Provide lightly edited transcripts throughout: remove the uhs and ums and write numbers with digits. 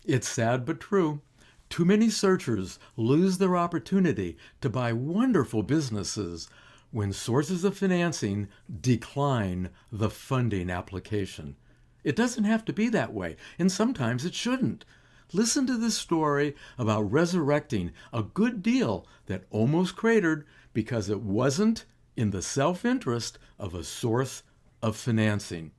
It's sad but true. Too many searchers lose their opportunity to buy wonderful businesses when sources of financing decline the funding application. It doesn't have to be that way, and sometimes it shouldn't. Listen to this story about resurrecting a good deal that almost cratered because it wasn't in the self interest of a source of financing.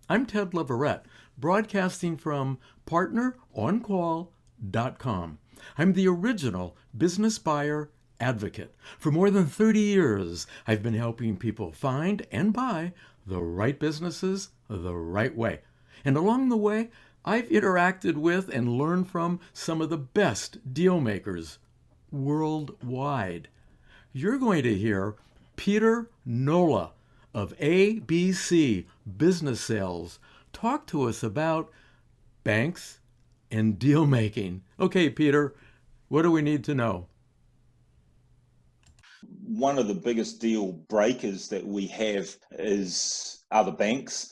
I'm Ted Leverette, broadcasting from partneroncall.com. I'm the original business buyer advocate. For more than 30 years, I've been helping people find and buy the right businesses the right way. And along the way, I've interacted with and learned from some of the best deal makers worldwide. You're going to hear Peter Nola of ABC Business Sales talk to us about banks and deal making. Okay, Peter, what do we need to know? One of the biggest deal breakers that we have is other banks.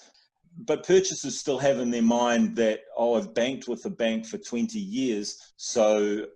But purchasers still have in their mind that, oh, I've banked with the bank for 20 years, so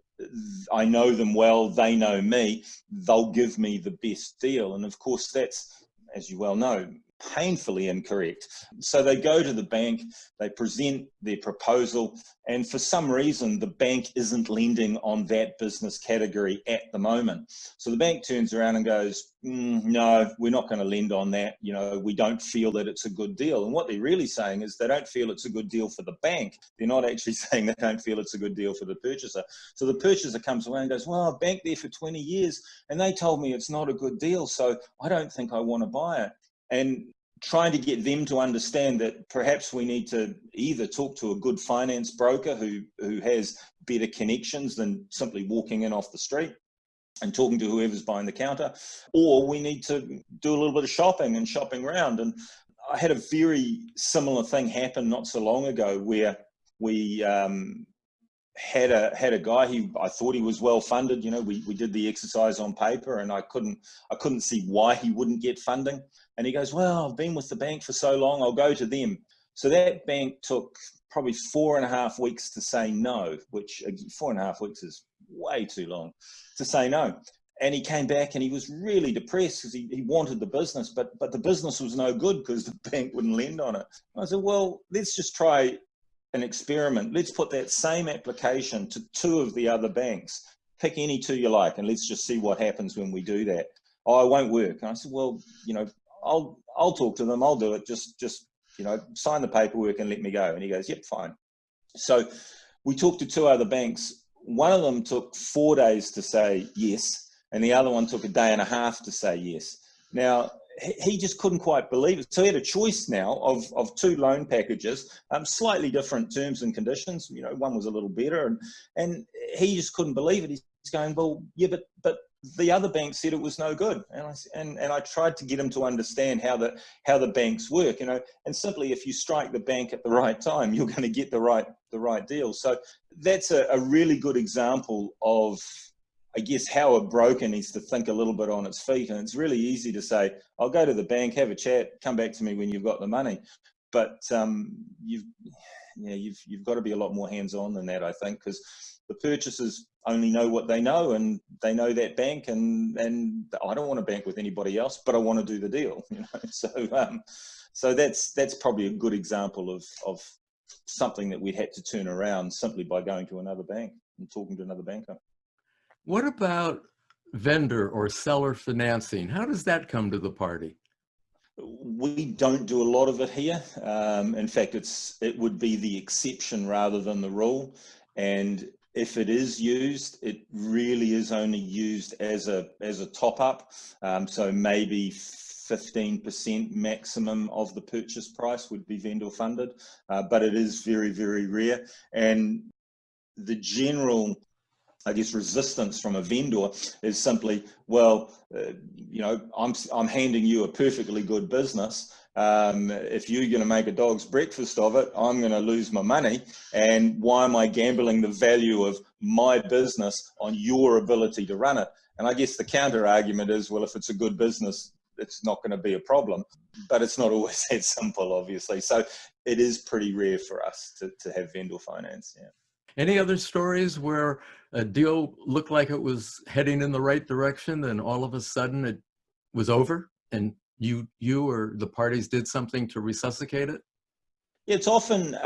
I know them well, they know me, they'll give me the best deal. And of course, that's, as you well know, painfully incorrect. So they go to the bank, they present their proposal, and for some reason, the bank isn't lending on that business category at the moment. So the bank turns around and goes, no, we're not going to lend on that. You know, we don't feel that it's a good deal. And what they're really saying is they don't feel it's a good deal for the bank. They're not actually saying they don't feel it's a good deal for the purchaser. So the purchaser comes away and goes, well, I've banked there for 20 years and they told me it's not a good deal, so I don't think I want to buy it. And trying to get them to understand that perhaps we need to either talk to a good finance broker who has better connections than simply walking in off the street and talking to whoever's behind the counter, or we need to do a little bit of shopping and shopping around. And I had a very similar thing happen not so long ago where we had a guy who I thought he was well funded. You know, we did the exercise on paper and I couldn't see why he wouldn't get funding. And he goes, well, I've been with the bank for so long, I'll go to them. So that bank took probably 4.5 weeks to say no, which 4.5 weeks is way too long to say no. And he came back and he was really depressed because he wanted the business, but the business was no good because the bank wouldn't lend on it. I said, well, let's just try an experiment. Let's put that same application to 2 of the other banks. Pick any 2 you like, and let's just see what happens when we do that. Oh, it won't work. And I said, well, you know, I'll talk to them. I'll do it. Just you know, sign the paperwork and let me go. And he goes, yep, fine. So we talked to 2 other banks. One of them took 4 days to say yes, and the other one took a day and a half to say yes. Now, he just couldn't quite believe it. So he had a choice now of 2 loan packages, slightly different terms and conditions. You know, one was a little better, and he just couldn't believe it. He's going, well, yeah, but the other bank said it was no good. And I tried to get him to understand how the banks work, you know, and simply if you strike the bank at the right time, you're going to get the right deal. So that's a really good example of, I guess, how a broker needs to think a little bit on its feet. And it's really easy to say, I'll go to the bank, have a chat, come back to me when you've got the money. But you've got to be a lot more hands-on than that, I think, because the purchasers only know what they know, and they know that bank, and I don't want to bank with anybody else, but I want to do the deal. You know? So that's probably a good example of something that we'd had to turn around simply by going to another bank and talking to another banker. What about vendor or seller financing? How does that come to the party? We don't do a lot of it here. In fact, it would be the exception rather than the rule. And if it is used, it really is only used as a top up. So maybe 15% maximum of the purchase price would be vendor funded, but it is very, very rare. And the general, I guess, resistance from a vendor is simply, well, you know, I'm handing you a perfectly good business. If you're going to make a dog's breakfast of it, I'm going to lose my money. And why am I gambling the value of my business on your ability to run it? And I guess the counter argument is, well, if it's a good business, it's not going to be a problem. But it's not always that simple, obviously. So it is pretty rare for us to have vendor finance. Yeah. Any other stories where a deal looked like it was heading in the right direction and all of a sudden it was over and you or the parties did something to resuscitate it? It's often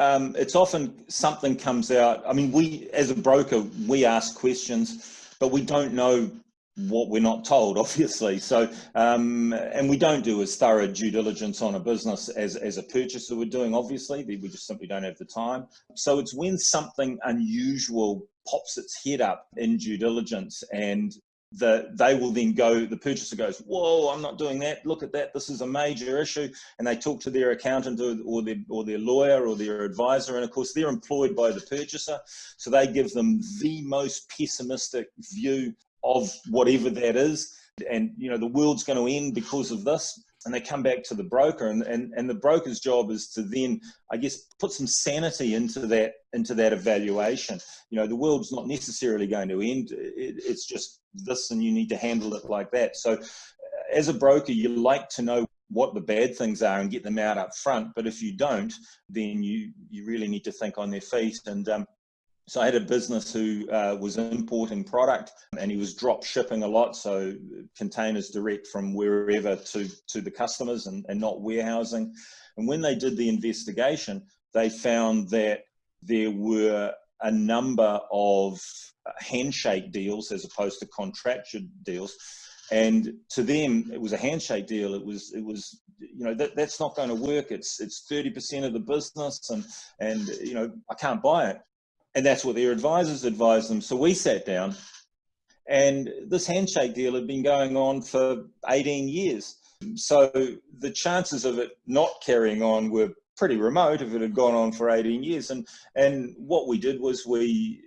something comes out. I mean, we as a broker, we ask questions, but we don't know what we're not told, obviously. So, and we don't do as thorough due diligence on a business as a purchaser would doing, obviously. We just simply don't have the time. So it's when something unusual pops its head up in due diligence, and they will then go, the purchaser goes, whoa, I'm not doing that. Look at that. This is a major issue. And they talk to their accountant or their lawyer or their advisor. And of course, they're employed by the purchaser. So they give them the most pessimistic view of whatever that is. And, the world's going to end because of this. And they come back to the broker, and the broker's job is to then, I guess, put some sanity into that evaluation. The world's not necessarily going to end. It's just this, and you need to handle it like that. So as a broker, you like to know what the bad things are and get them out up front. But if you don't, then you really need to think on their feet. And so I had a business who was importing product, and he was drop shipping a lot, so containers direct from wherever to the customers and not warehousing. And when they did the investigation, they found that there were a number of handshake deals as opposed to contractual deals. And to them, it was a handshake deal. It was that's not going to work. It's 30% of the business, and I can't buy it. And that's what their advisors advised them. So we sat down, and this handshake deal had been going on for 18 years. So the chances of it not carrying on were pretty remote if it had gone on for 18 years. And what we did was we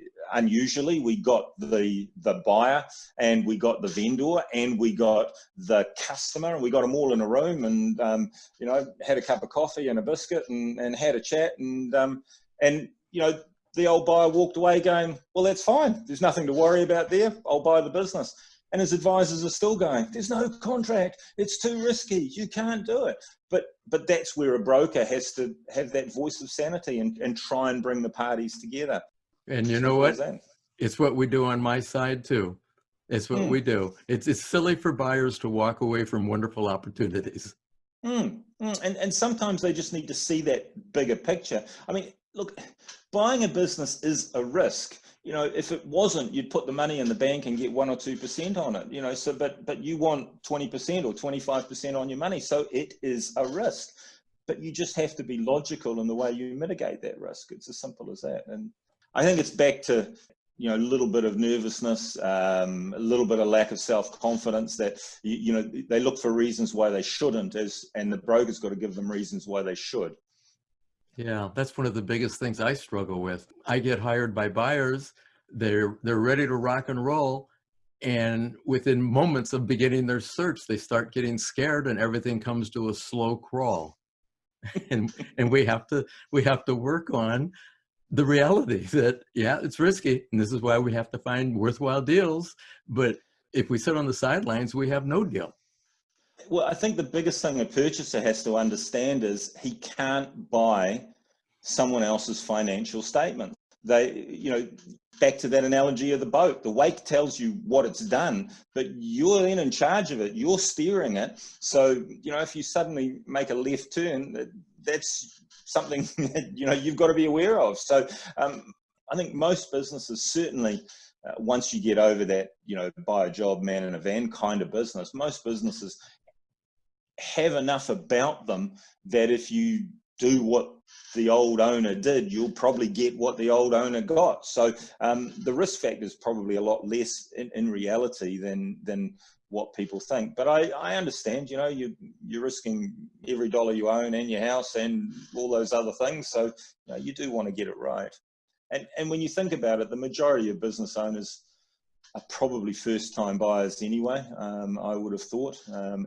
got the buyer, and we got the vendor, and we got the customer, and we got them all in a room, and had a cup of coffee and a biscuit, and had a chat, and the old buyer walked away going, well, that's fine. There's nothing to worry about there. I'll buy the business. And his advisors are still going, there's no contract. It's too risky. You can't do it. But that's where a broker has to have that voice of sanity and try and bring the parties together. And you know what? It's what we do on my side too. It's what we do. It's silly for buyers to walk away from wonderful opportunities. And sometimes they just need to see that bigger picture. I mean, look, buying a business is a risk. If it wasn't, you'd put the money in the bank and get 1 or 2% on it. So but you want 20% or 25% on your money. So it is a risk. But you just have to be logical in the way you mitigate that risk. It's as simple as that. And I think it's back to a little bit of nervousness, a little bit of lack of self-confidence that, they look for reasons why they shouldn't, and the broker's got to give them reasons why they should. Yeah, that's one of the biggest things I struggle with. I get hired by buyers, they're ready to rock and roll, and within moments of beginning their search, they start getting scared and everything comes to a slow crawl. and we have to work on the reality that, yeah, it's risky, and this is why we have to find worthwhile deals. But if we sit on the sidelines, we have no deal. Well, I think the biggest thing a purchaser has to understand is he can't buy someone else's financial statement. Back to that analogy of the boat, the wake tells you what it's done, but you're then in charge of it. You're steering it. So, if you suddenly make a left turn, that's something that, you've got to be aware of. So I think most businesses, certainly once you get over that, buy a job, man in a van kind of business, most businesses have enough about them that if you do what the old owner did, you'll probably get what the old owner got. So the risk factor is probably a lot less in reality than what people think. But I understand, you're risking every dollar you own and your house and all those other things. So you do want to get it right. And when you think about it, the majority of business owners are probably first-time buyers anyway, I would have thought,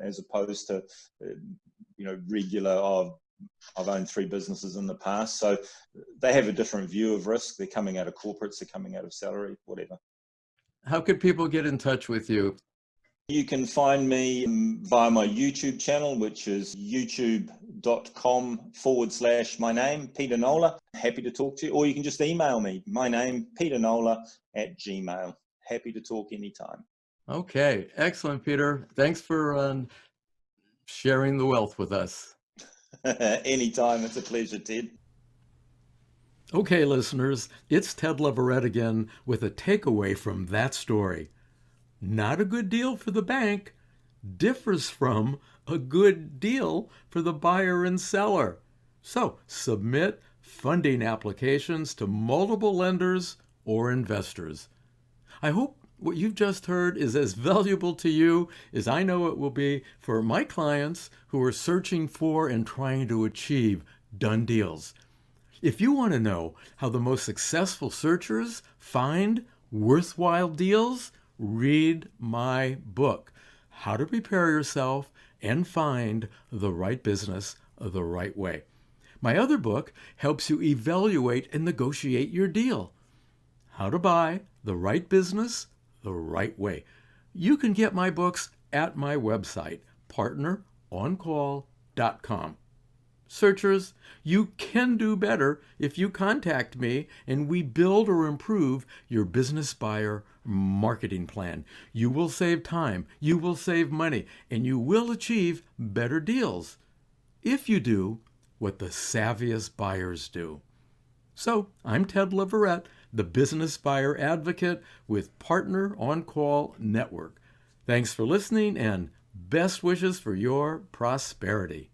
as opposed to, regular, I've owned 3 businesses in the past. So they have a different view of risk. They're coming out of corporates, they're coming out of salary, whatever. How could people get in touch with you? You can find me via my YouTube channel, which is youtube.com/my name, Peter Nola. Happy to talk to you. Or you can just email me, my name, peternola@gmail. Happy to talk anytime. Okay, excellent, Peter. Thanks for sharing the wealth with us. Anytime. It's a pleasure, Ted. Okay, listeners, it's Ted Leverette again with a takeaway from that story. Not a good deal for the bank differs from a good deal for the buyer and seller. So submit funding applications to multiple lenders or investors. I hope what you've just heard is as valuable to you as I know it will be for my clients who are searching for and trying to achieve done deals. If you want to know how the most successful searchers find worthwhile deals, read my book, How to Prepare Yourself and Find the Right Business the Right Way. My other book helps you evaluate and negotiate your deal, How to Buy the Right Business the Right Way. You can get my books at my website, partneroncall.com. Searchers, you can do better if you contact me and we build or improve your business buyer marketing plan. You will save time, you will save money, and you will achieve better deals if you do what the savviest buyers do. So, I'm Ted Leverette, the business buyer advocate with Partner on Call Network. Thanks for listening and best wishes for your prosperity.